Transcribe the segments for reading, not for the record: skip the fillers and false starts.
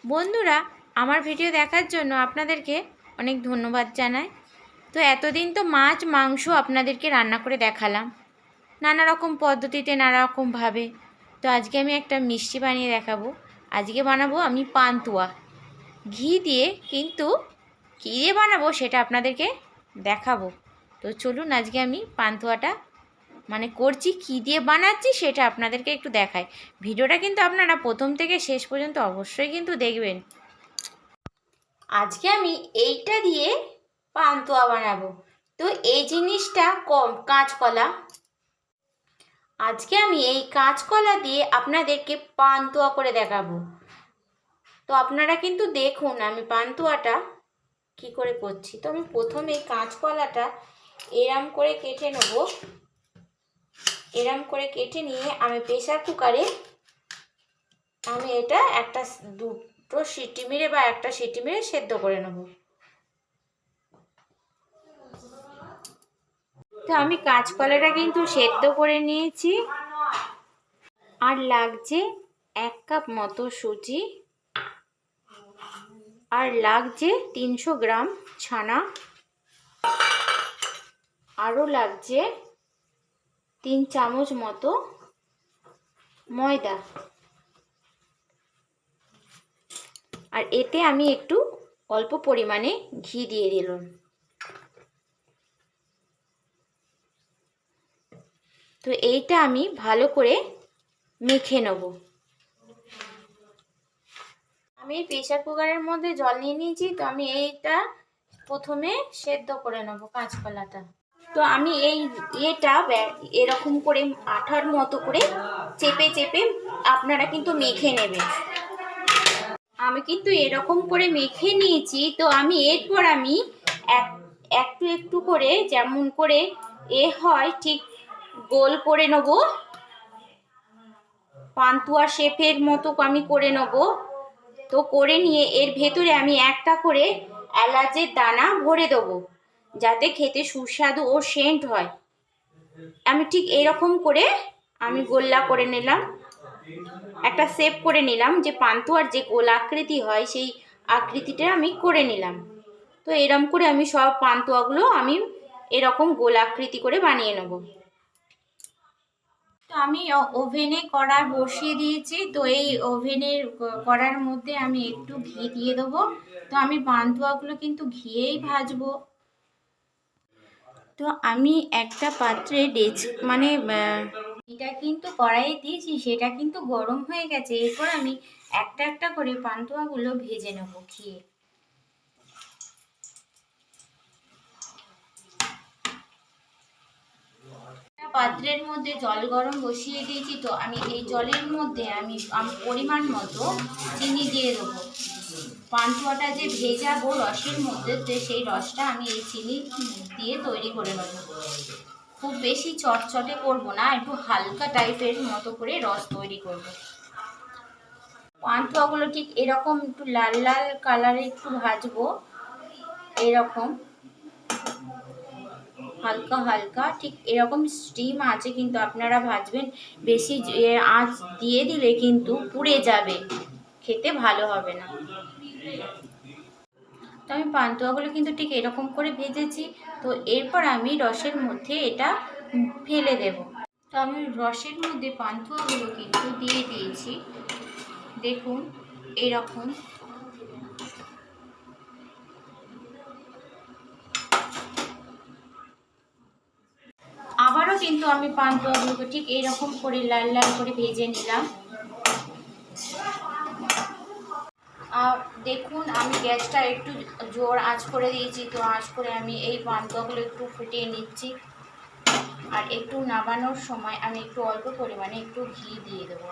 বন্ধুরা, আমার ভিডিও দেখার জন্য আপনাদেরকে অনেক ধন্যবাদ জানাই। তো এতদিন তো মাছ মাংস আপনাদেরকে রান্না করে দেখালাম, নানা রকম পদ্ধতিতে, নানা রকমভাবে। তো আজকে আমি একটা মিষ্টি বানিয়ে দেখাবো। আজকে বানাবো আমি পান্তুয়া ঘি দিয়ে, কিন্তু কী দিয়ে বানাবো সেটা আপনাদেরকে দেখাবো। তো চলুন আজকে আমি পান্তুয়াটা করছি, কী দিয়ে বানাচ্ছি সেটা আপনাদেরকে একটু দেখাই। ভিডিওটা কিন্তু আপনারা প্রথম থেকে শেষ পর্যন্ত অবশ্যই কিন্তু দেখবেন। আজকে আমি এইটা দিয়ে পান্তুয়া বানাবো। তো এই জিনিসটা কাঁচকলা। আজকে আমি এই কাঁচকলা দিয়ে আপনাদেরকে পান্তুয়া করে দেখাবো। তো আপনারা কিন্তু দেখুন আমি পান্তুয়াটা কি করে করছি। তো আমি প্রথমে এই কাঁচকলাটা এরম করে কেটে নেব। এরম করে কেটে নিয়ে আমি প্রেসার কুকারে আমি এটা দুটো সিটি মেরে বা একটা সিটি মেরে সেদ্ধ করে নেব। তো আমি কাঁচকলাটা কিন্তু সেদ্ধ করে নিয়েছি। আর লাগছে 1 কাপ মতো সুজি, আর লাগছে 300 গ্রাম ছানা, আরও লাগছে 3 চামচ মতো ময়দা। আর এতে আমি একটু অল্প পরিমাণে ঘি দিয়ে দিলাম। তো এইটা আমি ভালো করে মেখে নেব। আমি প্রেসার কুকারের মধ্যে জল নিয়ে নিয়েছি। তো আমি এইটা প্রথমে সেদ্ধ করে নেব কাঁচকলাটা। তো আমি এটা এরকম করে আঠার মতো করে চেপে চেপে আপনারা কিন্তু মেখে নেবেন। আমি কিন্তু এরকম করে মেখে নিয়েছি। তো আমি এরপর আমি একটু একটু করে, যেমন করে হয় ঠিক গোল করে নেব, পান্তুয়া শেপের মতো আমি করে নেব। তো করে নিয়ে এর ভেতরে আমি একটা করে এলাচের দানা ভরে দেবো, যাতে খেতে সুস্বাদু ও সেন্ট হয়। আমি ঠিক এরকম করে আমি গোল্লা করে নিলাম, একটা শেপ করে নিলাম, যে পান্তুয়ার যে গোল আকৃতি হয় সেই আকৃতিটা আমি করে নিলাম। তো এরকম করে আমি সব পান্তুয়াগুলো আমি এরকম গোল আকৃতি করে বানিয়ে নেব। তো আমি ওভেনে কড়া বসিয়ে দিয়েছি। তো এই ওভেনের কড়ার মধ্যে আমি একটু ঘি দিয়ে দেবো। তো আমি পান্তুয়াগুলো কিন্তু ঘিয়েই ভাজবো। তো আমি একটা পাত্রে এটা কিন্তু কড়াইয়ে দিয়েছি, সেটা কিন্তু গরম হয়ে গেছে। এরপর আমি একটা একটা করে পান্তুয়াগুলো ভেজে নেব ঘিয়ে। পাত্রের মধ্যে জল গরম বসিয়ে দিয়েছি। তো আমি এই জলের মধ্যে আমি পরিমাণ মতো চিনি দিয়ে দেবো। পান্তুয়াটা যে ভেজাবো রসের মধ্যে, সেই রসটা আমি এই চিনি দিয়ে তৈরি করে নেব। খুব বেশি চটচটে করব না, একটু হালকা টাইপের মতো করে রস তৈরি করব। পান্তুয়াগুলো ঠিক এরকম একটু লাল লাল কালারে একটু ভাজবো, এরকম হালকা হালকা ঠিক এরকম স্টিম আছে কিন্তু আপনারা ভাজবেন। বেশি আঁচ দিয়ে দিলে কিন্তু পুড়ে যাবে, খেতে ভালো হবে না। তো আমি পান্তুয়াগুলো কিন্তু ঠিক এরকম করে ভেজেছি। তো এরপর আমি রসের মধ্যে এটা ফেলে দেব। তো আমি রসের মধ্যে পান্তুয়াগুলো কিন্তু দিয়ে দিয়েছি, দেখুন এরকম। আবারও কিন্তু আমি পান্তুয়াগুলোকে ঠিক এইরকম করে লাল লাল করে ভেজে নিলাম। আর দেখুন আমি গ্যাসটা একটু জোর আঁচ করে দিয়েছি। তো আঁচ করে আমি এই পান্তুয়াগুলো একটু ফুটিয়ে নিচ্ছি। আর একটু নামানোর সময় আমি একটু অল্প পরিমাণে একটু ঘি দিয়ে দেবো।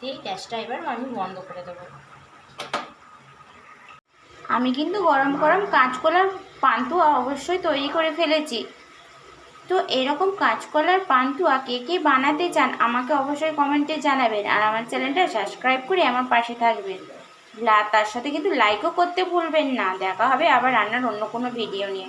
দিয়ে গ্যাসটা এবার আমি বন্ধ করে দেবো। আমি কিন্তু গরম গরম কাঁচকলার পান্তুয়া অবশ্যই তৈরি করে ফেলেছি। তো এরকম কাঁচকলার পান্তুয়া কে কে বানাতে চান আমাকে অবশ্যই কমেন্টে জানাবেন। আর আমার চ্যানেলটা সাবস্ক্রাইব করে আমার পাশে থাকবেন। তার সাথে কিন্তু লাইকও করতে ভুলবেন না। দেখা হবে আবার রান্নার অন্য কোনো ভিডিও নিয়ে।